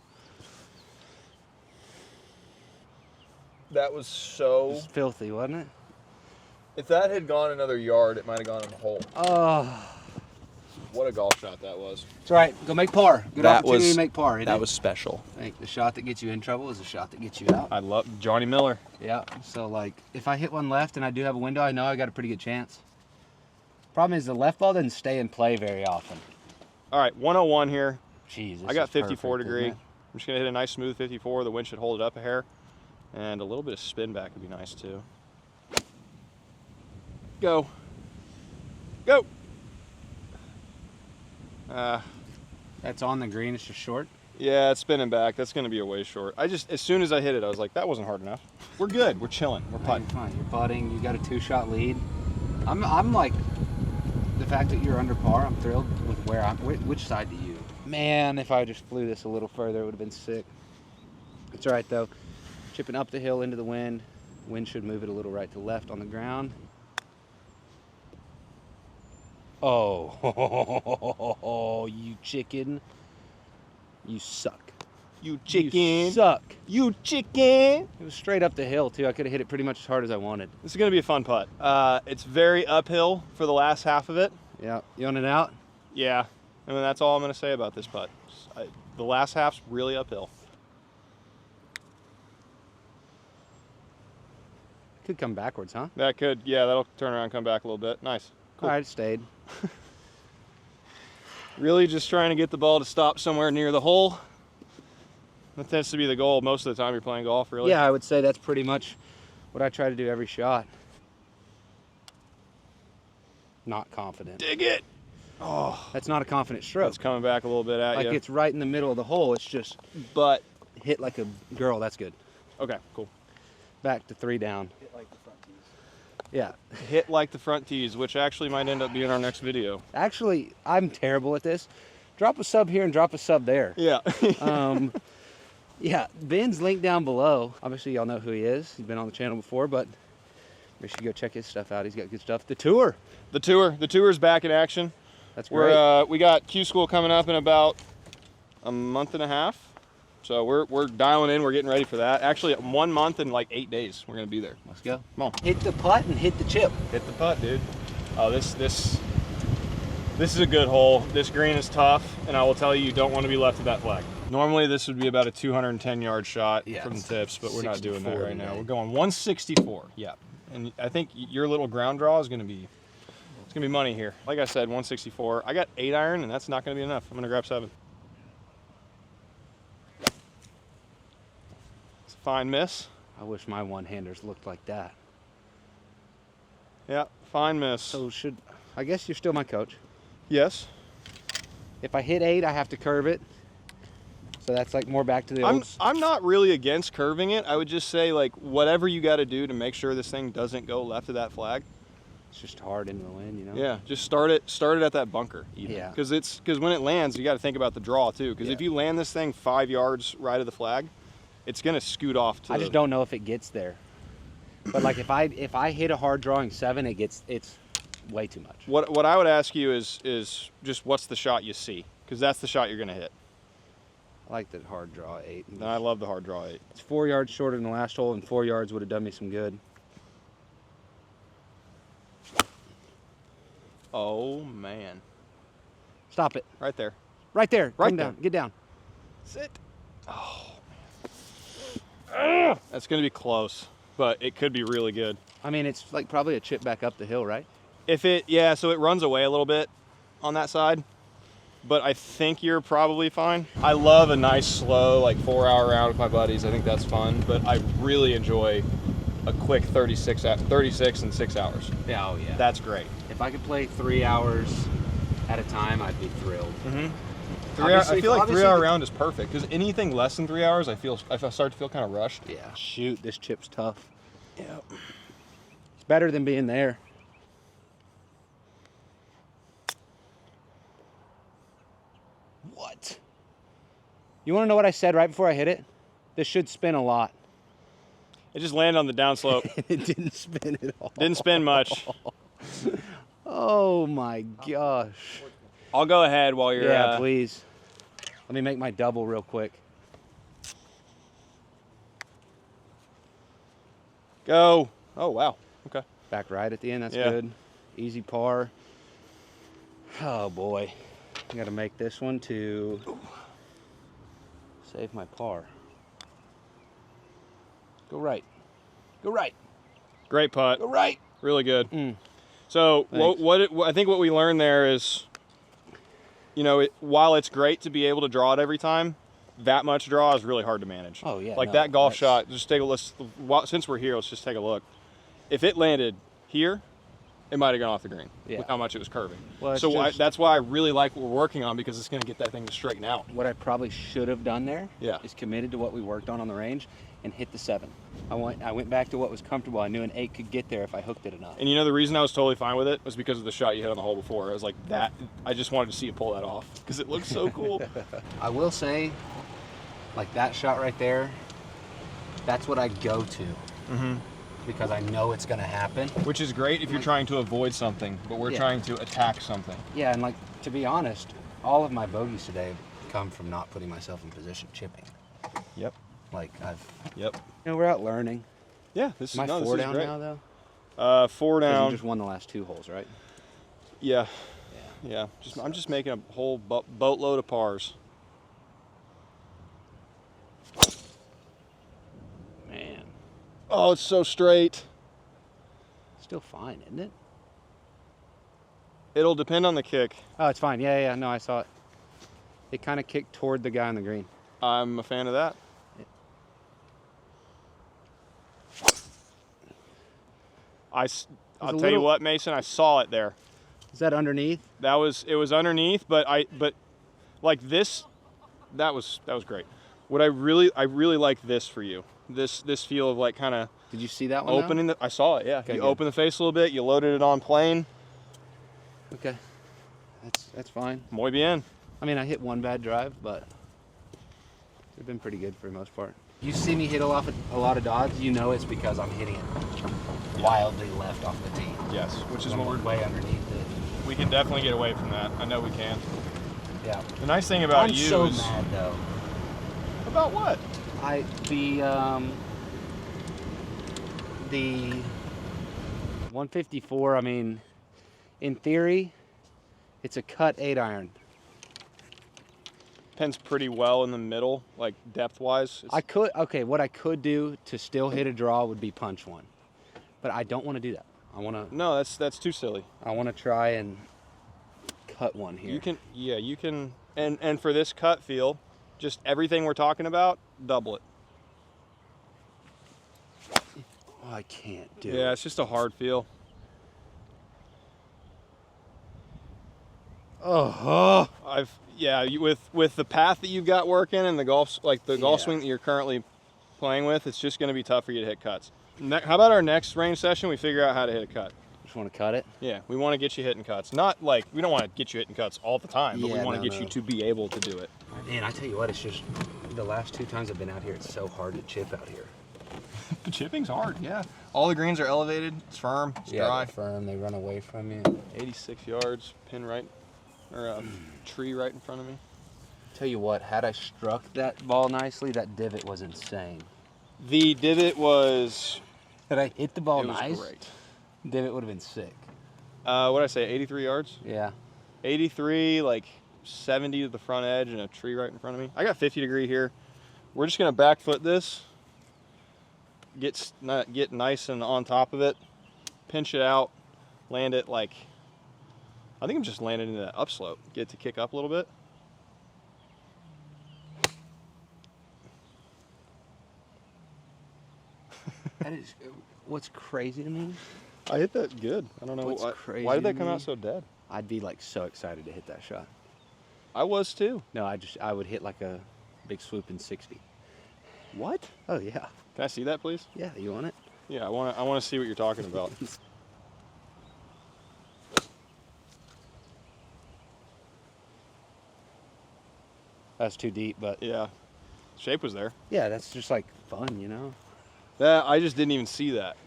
That was so. It was filthy, wasn't it? If that had gone another yard, it might have gone in the hole. Oh. What a golf shot that was. That's right. Go make par. Good opportunity to make par. That was special. I think the shot that gets you in trouble is the shot that gets you out. I love Johnny Miller. Yeah. So, like, if I hit one left and I do have a window, I know I got a pretty good chance. Problem is the left ball doesn't stay in play very often. All right, 101 here. Jeez, I got 54 degree. I'm just going to hit a nice smooth 54. The wind should hold it up a hair. And a little bit of spin back would be nice, too. Go. Go. That's on the green. It's just short. Yeah, it's spinning back. That's going to be a way short. As soon as I hit it, I was like, that wasn't hard enough. We're good. We're chilling. We're putting. You're fine. You're putting. You got a 2-shot lead. I'm like, the fact that you're under par, I'm thrilled with where I'm. Which side do you? Man, if I just flew this a little further, it would have been sick. It's all right, though. Chipping up the hill into the wind. Wind should move it a little right to left on the ground. Oh, you chicken. You suck. You chicken. You suck. You chicken. It was straight up the hill, too. I could have hit it pretty much as hard as I wanted. This is going to be a fun putt. It's very uphill for the last half of it. Yeah. You want it out? Yeah. I mean, that's all I'm going to say about this putt. The last half's really uphill. Could come backwards, huh? That could. Yeah, that'll turn around and come back a little bit. Nice. Cool. All right, it stayed. Really just trying to get the ball to stop somewhere near the hole. That tends to be the goal most of the time you're playing golf, really. Yeah, I would say that's pretty much what I try to do every shot. Not confident. Dig it! Oh, that's not a confident stroke. It's coming back a little bit at you. Like it's right in the middle of the hole. It's just hit like a girl. That's good. Okay, cool. Back to 3 down. Hit like the front tees. Yeah. Hit like the front tees, which actually might end up being our next video. Actually, I'm terrible at this. Drop a sub here and drop a sub there. Yeah. Yeah, Ben's linked down below. Obviously, y'all know who he is. He's been on the channel before, but We should go check his stuff out. He's got good stuff. The tour. The tour's back in action. That's great. We got Q School coming up in about a month and a half. So we're dialing in. We're getting ready for that. Actually, 1 month and like 8 days, we're gonna be there. Let's go. Come on. Hit the putt and hit the chip. Hit the putt, dude. Oh, this is a good hole. This green is tough, and I will tell you, you don't want to be left of that flag. Normally, this would be about a 210-yard shot from the tips, but we're not doing that right now. We're going 164. Yeah, and I think your little ground draw is gonna be money here. Like I said, 164. I got 8 iron, and that's not gonna be enough. I'm gonna grab 7. It's a fine miss. I wish my one-handers looked like that. Yeah, fine miss. So I guess you're still my coach. Yes. If I hit 8, I have to curve it. So that's like more back to the old. I'm not really against curving it. I would just say, like, whatever you got to do to make sure this thing doesn't go left of that flag. It's just hard into the wind, you know. Yeah, just start it at that bunker. Even. Yeah. Because when it lands, you got to think about the draw too. Because if you land this thing 5 yards right of the flag, it's gonna scoot off to. I just don't know if it gets there. But like if I hit a hard drawing 7, it's way too much. What I would ask you is just what's the shot you see? Because that's the shot you're gonna hit. I like the hard draw 8. And I love the hard draw 8. It's 4 yards shorter than the last hole, and 4 yards would have done me some good. Oh man. Stop it. Right there. Right there. Right Come there. down. Get down. Sit. Oh man. That's gonna be close, but it could be really good. I mean, it's like probably a chip back up the hill, right? So it runs away a little bit on that side, but I think you're probably fine. I love a nice slow, like 4-hour round with my buddies. I think that's fun, but I really enjoy a quick 36 and 6 hours. Yeah, oh yeah. That's great. If I could play 3 hours at a time, I'd be thrilled. I feel like 3-hour round is perfect because anything less than 3 hours, I start to feel kind of rushed. Yeah. Shoot, this chip's tough. Yeah. It's better than being there. What? You want to know what I said right before I hit it? This should spin a lot. It just landed on the downslope. It didn't spin at all. Didn't spin much. Oh my gosh. I'll go ahead while you're... Yeah, please. Let me make my double real quick. Go. Oh, wow. Okay. Back right at the end, that's good. Easy par. Oh boy. I gotta make this one to save my par. Go right. Go right. Great putt. Go right. Really good. So what I think what we learned there is, you know, while it's great to be able to draw it every time, that much draw is really hard to manage. Oh yeah. Like that golf shot. Just take a look. Since we're here, let's just take a look. If it landed here, it might have gone off the green. Yeah. With how much it was curving. Well, so that's why I really like what we're working on, because it's going to get that thing to straighten out. What I probably should have done there is committed to what we worked on the range and hit the 7. I went back to what was comfortable. I knew an 8 could get there if I hooked it enough. And you know the reason I was totally fine with it was because of the shot you hit on the hole before. I was like, that. I just wanted to see you pull that off because it looks so cool. I will say, like that shot right there, that's what I go to. Because I know it's going to happen. Which is great if you're trying to avoid something, but we're trying to attack something. Yeah, and like, to be honest, all of my bogeys today come from not putting myself in position chipping. Yep. Like, You know, we're out learning. Yeah, this is Am I 4 down great. now, though? 4 down. You just won the last 2 holes, right? Yeah. I'm just making a whole boatload of pars. Man. Oh, it's so straight. Still fine, isn't it? It'll depend on the kick. Oh, it's fine. Yeah, no, I saw it. It kind of kicked toward the guy on the green. I'm a fan of that. I'll tell you what, Mason, I saw it there. Is that underneath? It was underneath, but like this, that was great. What I really like this for you. This feel of like kind of. Did you see that one? Opening I saw it. Yeah. Okay, you good. open the face a little bit. You loaded it on plane. Okay. That's fine. Muy bien. I mean, I hit one bad drive, but they've been pretty good for the most part. You see me hit a lot of dots, you know it's because I'm hitting it. wildly left off the tee. Yes, which is what we're way underneath it. We can definitely get away from that. I know we can. Yeah. The nice thing about I'm you so is mad though. about what? The 154. I mean, in theory, it's a cut 8-iron. Pins pretty well in the middle, like depth-wise. What I could do to still hit a draw would be punch one, but I don't want to do that. No, that's too silly. I want to try and cut one here. You can, and for this cut feel, just everything we're talking about, double it. Oh, I can't do it. Yeah, it's just a hard feel. Oh, with the path that you've got working and the golf swing that you're currently playing with, it's just going to be tough for you to hit cuts. How about our next range session? We figure out how to hit a cut. Just want to cut it? Yeah, we want to get you hitting cuts. Not like we don't want to get you hitting cuts all the time, but we want to get you to be able to do it. Man, I tell you what, it's just the last 2 times I've been out here, it's so hard to chip out here. The chipping's hard, yeah. All the greens are elevated. It's firm. It's dry. They're firm. They run away from you. 86 yards, pin right, or tree right in front of me. Tell you what, had I struck that ball nicely, that divot was insane. The divot was. Had I hit the ball nice? It was great. Divot would have been sick. What did I say? 83 yards. Yeah. 83, like 70 to the front edge, and a tree right in front of me. I got 50 degree here. We're just gonna back foot this. Get nice and on top of it, pinch it out, land it like, I think I'm just landing into that upslope. Get it to kick up a little bit. That is, what's crazy to me? I hit that good. I don't know why did that come out so dead? I'd be like so excited to hit that shot. I was too. No, I would hit like a big swooping 60. What? Oh yeah. Can I see that, please? Yeah, you want it? Yeah, I want to see what you're talking about. That's too deep, but yeah, shape was there. Yeah, that's just like fun, you know. That I just didn't even see that.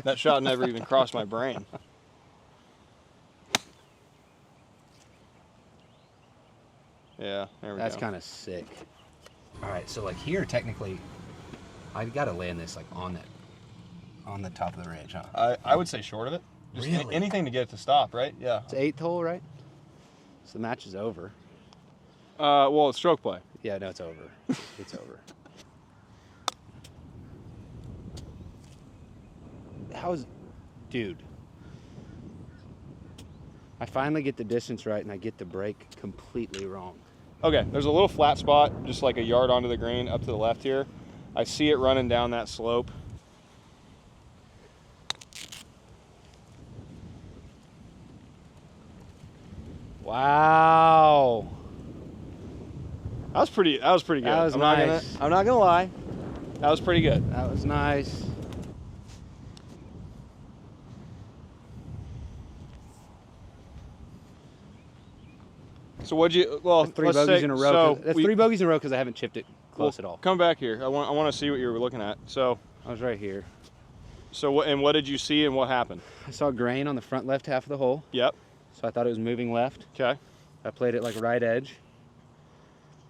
That shot never even crossed my brain. Yeah, there we go. That's kind of sick. All right, so like here, technically, I've got to land this like on the top of the ridge, huh? I would say short of it. Just really? Anything to get it to stop, right? Yeah. It's 8th hole, right? So the match is over. Well, it's stroke play. Yeah, no, it's over. It's over. Dude. I finally get the distance right and I get the break completely wrong. Okay, there's a little flat spot, just like a yard onto the green, up to the left here. I see it running down that slope. Wow. That was pretty good. That was nice. I'm not gonna lie. That was pretty good. That was nice. So what'd you? Well, That's 3 bogeys in a row. So That's 3 bogeys in a row because I haven't chipped it close at all. Come back here. I want to see what you were looking at. So I was right here. So what did you see and what happened? I saw grain on the front left half of the hole. Yep. So I thought it was moving left. Okay. I played it like right edge,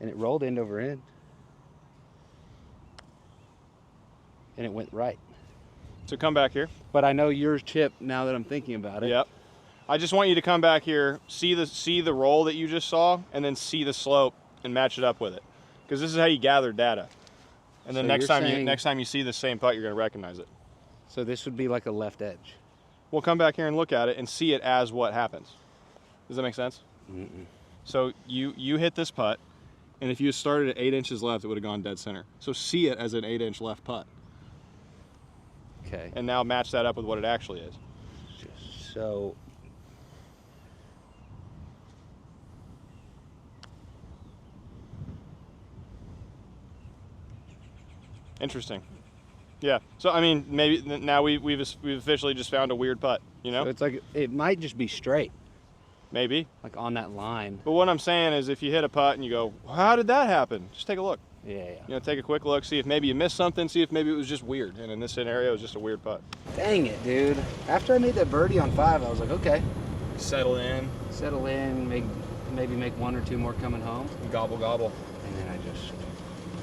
and it rolled end over end, and it went right. So come back here. But I know yours chipped now that I'm thinking about it. Yep. I just want you to come back here, see the roll that you just saw, and then see the slope and match it up with it, because this is how you gather data. And then So next time you see the same putt, you're going to recognize it. So this would be like a left edge. Well, come back here and look at it and see it as what happens. Does that make sense? Mm-mm. So you hit this putt, and if you started at 8 inches left, it would have gone dead center. So see it as an 8-inch left putt. Okay. And now match that up with what it actually is. So interesting. Yeah. So I mean, maybe now we've officially just found a weird putt. You know. So it's like it might just be straight. Maybe. Like on that line. But what I'm saying is, if you hit a putt and you go, "How did that happen?" Just take a look. Yeah. You know, take a quick look, see if maybe you missed something, see if maybe it was just weird. And in this scenario, it was just a weird putt. Dang it, dude. After I made that birdie on 5, I was like, okay. Settle in. Settle in, maybe make 1 or 2 more coming home. Gobble, gobble. And then I just...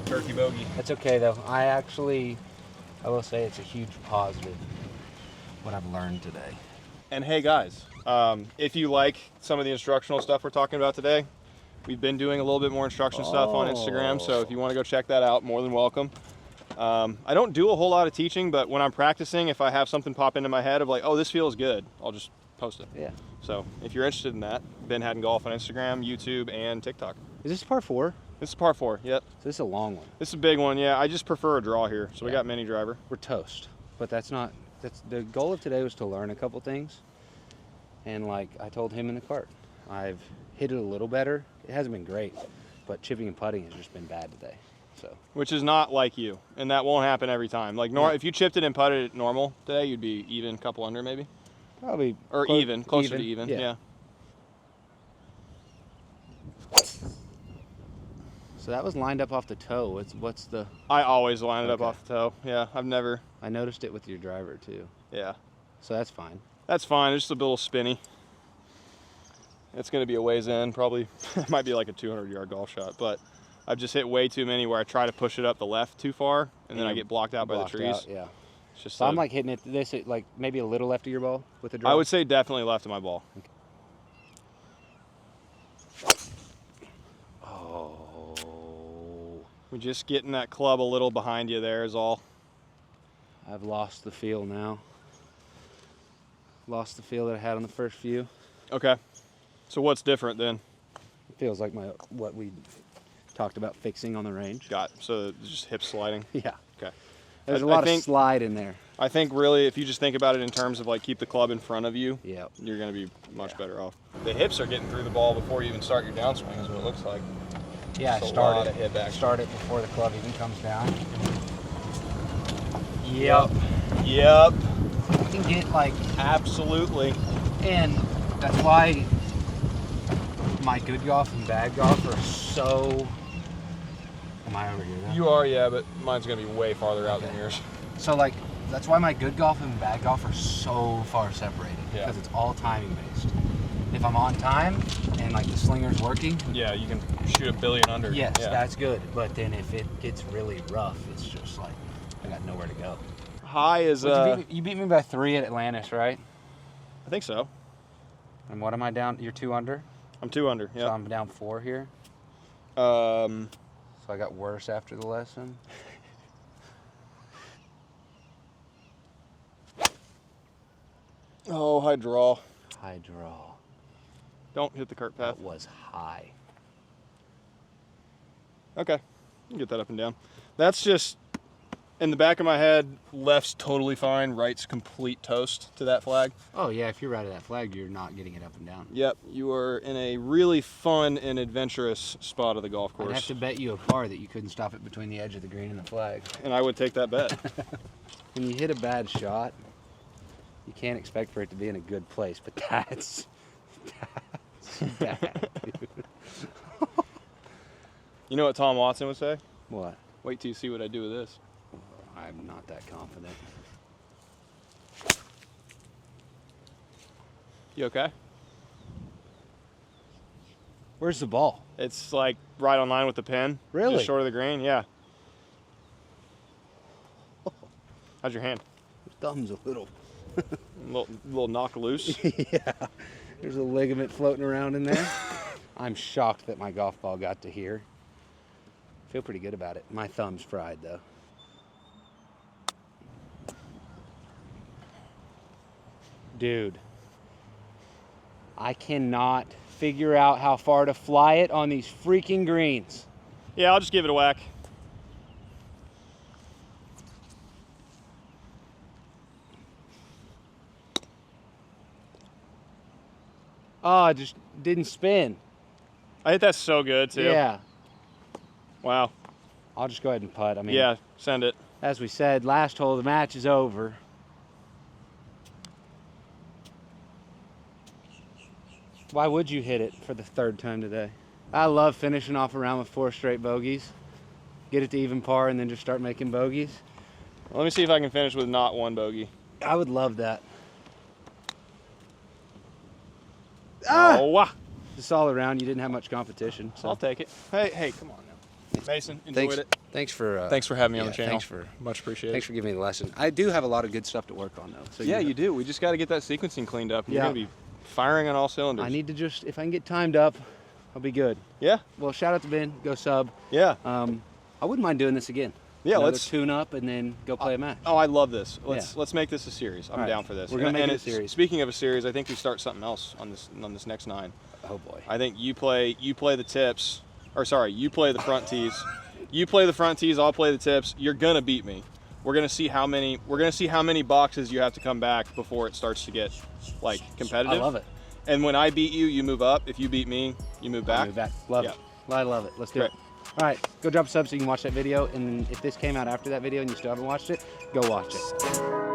Turkey bogey. That's okay, though. I will say it's a huge positive, what I've learned today. And hey, guys, if you like some of the instructional stuff we're talking about today, we've been doing a little bit more instruction stuff on Instagram, so if you want to go check that out, more than welcome. I don't do a whole lot of teaching, but when I'm practicing, if I have something pop into my head of like, oh, this feels good, I'll just post it. Yeah. So if you're interested in that, Ben Hadden Golf on Instagram, YouTube, and TikTok. Is this par 4? This is par 4, yep. So this is a long one. This is a big one, yeah. I just prefer a draw here, so we got mini driver. We're toast, but that's the goal of today was to learn a couple things. And like I told him in the cart, I've hit it a little better. It hasn't been great, but chipping and putting has just been bad today. So, which is not like you, and that won't happen every time. Like if you chipped it and putted it normal today, you'd be even, couple under maybe. Probably. Or closer to even. Yeah. So that was lined up off the toe. What's the? I always line it up off the toe. Yeah, I've never. I noticed it with your driver too. Yeah. So that's fine. That's fine. It's just a little spinny. It's going to be a ways in, probably. It might be like a 200-yard golf shot, but I've just hit way too many where I try to push it up the left too far, and then I get blocked out by the trees. Yeah. It's just so I'm like hitting it like maybe a little left of your ball with the drive. I would say definitely left of my ball. Okay. Oh. We're just getting that club a little behind you there is all. I've lost the feel now. Lost the feel that I had on the first few. Okay. So what's different then? It feels like what we talked about fixing on the range. Got it. So it's just hip sliding? Yeah. Okay. There's a lot of slide in there. I think really if you just think about it in terms of like keep the club in front of you, yep, you're going to be much better off. The hips are getting through the ball before you even start your downswing is what it looks like. Yeah, Just I start it before the club even comes down. Yep. Yep. You can get like... Absolutely. And that's why my good golf and bad golf are so... Am I over here though? You are, yeah, but mine's going to be way farther out than yours. So like, that's why my good golf and bad golf are so far separated. Yeah. Because it's all timing based. If I'm on time and like the slinger's working... Yeah, you can shoot a billion under. Yes, yeah. that's good. But then if it gets really rough, it's just like, I got nowhere to go. High is... You beat me by 3 at Atlantis, right? I think so. And what am I down? You're 2 under? I'm 2 under, yeah. So I'm down 4 here? So I got worse after the lesson? Oh, high draw. High draw. Don't hit the cart path. That was high. Okay, you can get that up and down. That's just, in the back of my head, left's totally fine, right's complete toast to that flag. Oh yeah, if you're right at that flag, you're not getting it up and down. Yep, you are in a really fun and adventurous spot of the golf course. I'd have to bet you a par that you couldn't stop it between the edge of the green and the flag. And I would take that bet. When you hit a bad shot, you can't expect for it to be in a good place, but that's bad, dude. You know what Tom Watson would say? What? Wait till you see what I do with this. I'm not that confident. You okay? Where's the ball? It's like right on line with the pin. Really? Just short of the green, yeah. How's your hand? Your thumb's a little... little knock loose. Yeah. There's a ligament floating around in there. I'm shocked that my golf ball got to here. I feel pretty good about it. My thumb's fried though. Dude, I cannot figure out how far to fly it on these freaking greens. Yeah, I'll just give it a whack. Oh, it just didn't spin. I hit that so good too. Yeah. Wow. I'll just go ahead and putt. I mean, yeah, send it. As we said, last hole of the match is over. Why would you hit it for the 3rd time today? I love finishing off a round with 4 straight bogeys. get it to even par, and then just start making bogeys. Let me see if I can finish with not one bogey. I would love that. Oh, wow. Just all around, you didn't have much competition. So. I'll take it. Hey, come on now. Mason, enjoyed it. Thanks for having me on the channel. Much appreciated. Thanks for giving me the lesson. I do have a lot of good stuff to work on though. So yeah, you do. We just got to get that sequencing cleaned up. You're Yeah. gonna be firing on all cylinders. I need to just, if I can get timed up, I'll be good. Yeah. Well, shout out to Ben. Go sub. Yeah. I wouldn't mind doing this again. Yeah. Another Let's tune up and then go play a match. Oh, I love this. Let's make this a series. I'm down for this. We're gonna make it a series. Speaking of a series, I think we start something else on this next 9. Oh boy. I think you play the tips, or sorry, you play the front tees. You play the front tees. I'll play the tips. You're gonna beat me. We're gonna see how many boxes you have to come back before it starts to get like competitive. I love it. And when I beat you, you move up. If you beat me, you move back. Love it. I love it. Let's do it. All right, go drop a sub so you can watch that video. And if this came out after that video and you still haven't watched it, go watch it.